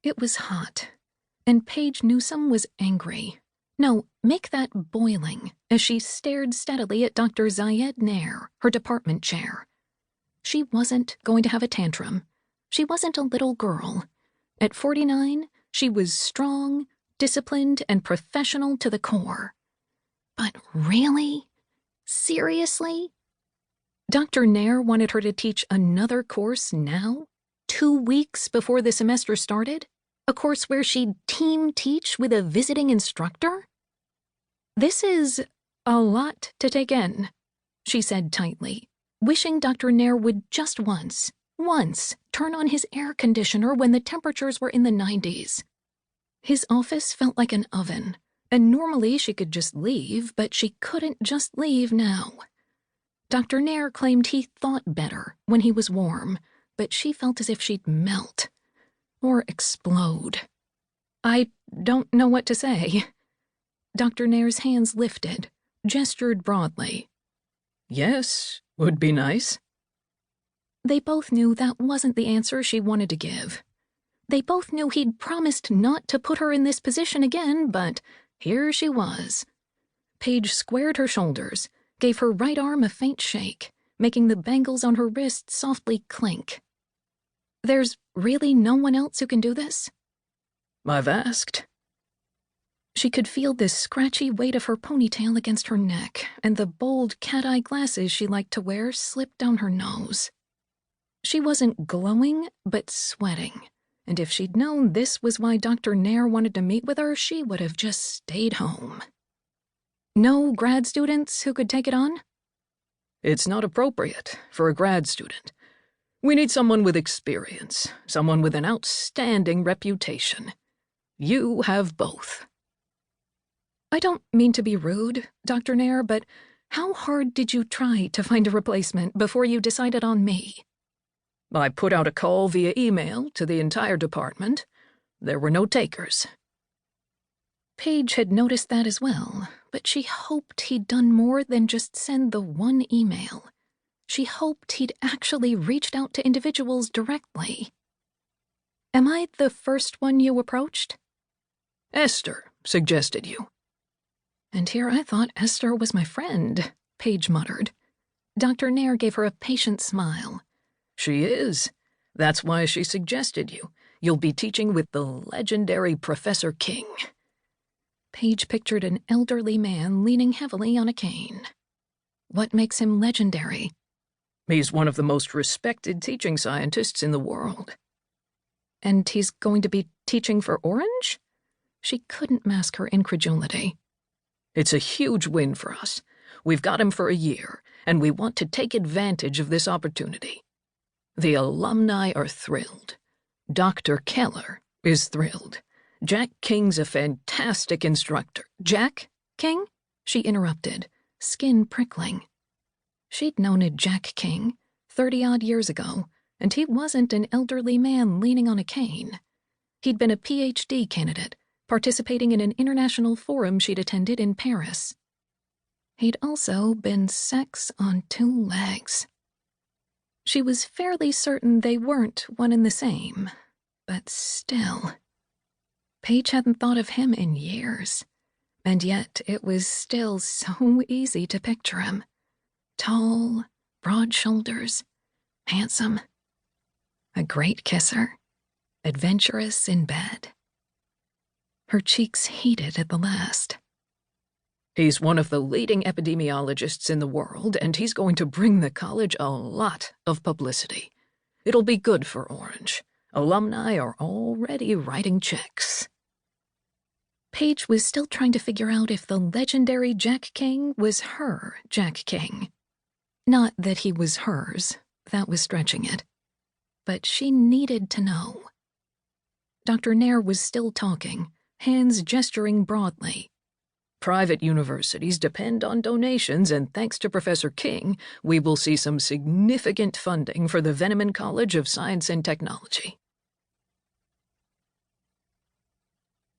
It was hot, and Paige Newsom was angry. No, make that boiling, as she stared steadily at Dr. Zayed Nair, her department chair. She wasn't going to have a tantrum. She wasn't a little girl. At 49, she was strong, disciplined, and professional to the core. But really? Seriously? Dr. Nair wanted her to teach another course now? 2 weeks before the semester started? A course where she'd team teach with a visiting instructor? This is a lot to take in, she said tightly, wishing Dr. Nair would just once, turn on his air conditioner when the temperatures were in the 90s. His office felt like an oven, and normally she could just leave, but she couldn't just leave now. Dr. Nair claimed he thought better when he was warm, but she felt as if she'd melt or explode. I don't know what to say. Dr. Nair's hands lifted, gestured broadly. Yes, would be nice. They both knew that wasn't the answer she wanted to give. They both knew he'd promised not to put her in this position again, but here she was. Paige squared her shoulders, gave her right arm a faint shake, making the bangles on her wrist softly clink. There's really no one else who can do this? I've asked. She could feel the scratchy weight of her ponytail against her neck, and the bold cat-eye glasses she liked to wear slipped down her nose. She wasn't glowing, but sweating, and if she'd known this was why Dr. Nair wanted to meet with her, she would have just stayed home. No grad students who could take it on? It's not appropriate for a grad student. We need someone with experience, someone with an outstanding reputation. You have both. I don't mean to be rude, Dr. Nair, but how hard did you try to find a replacement before you decided on me? I put out a call via email to the entire department. There were no takers. Paige had noticed that as well, but she hoped he'd done more than just send the one email. She hoped he'd actually reached out to individuals directly. Am I the first one you approached? Esther suggested you. And here I thought Esther was my friend, Paige muttered. Dr. Nair gave her a patient smile. She is. That's why she suggested you. You'll be teaching with the legendary Professor King. Paige pictured an elderly man leaning heavily on a cane. What makes him legendary? He's one of the most respected teaching scientists in the world. And he's going to be teaching for Orange? She couldn't mask her incredulity. It's a huge win for us. We've got him for a year, and we want to take advantage of this opportunity. The alumni are thrilled. Dr. Keller is thrilled. Jack King's a fantastic instructor. Jack King? She interrupted, skin prickling. She'd known a Jack King 30-odd years ago, and he wasn't an elderly man leaning on a cane. He'd been a PhD candidate, participating in an international forum she'd attended in Paris. He'd also been sex on 2 legs. She was fairly certain they weren't one and the same, but still. Paige hadn't thought of him in years, and yet it was still so easy to picture him. Tall, broad shoulders, handsome, a great kisser, adventurous in bed. Her cheeks heated at the last. He's one of the leading epidemiologists in the world, and he's going to bring the college a lot of publicity. It'll be good for Orange. Alumni are already writing checks. Paige was still trying to figure out if the legendary Jack King was her Jack King. Not that he was hers, that was stretching it. But she needed to know. Dr. Nair was still talking, hands gesturing broadly. Private universities depend on donations, and thanks to Professor King, we will see some significant funding for the Veneman College of Science and Technology.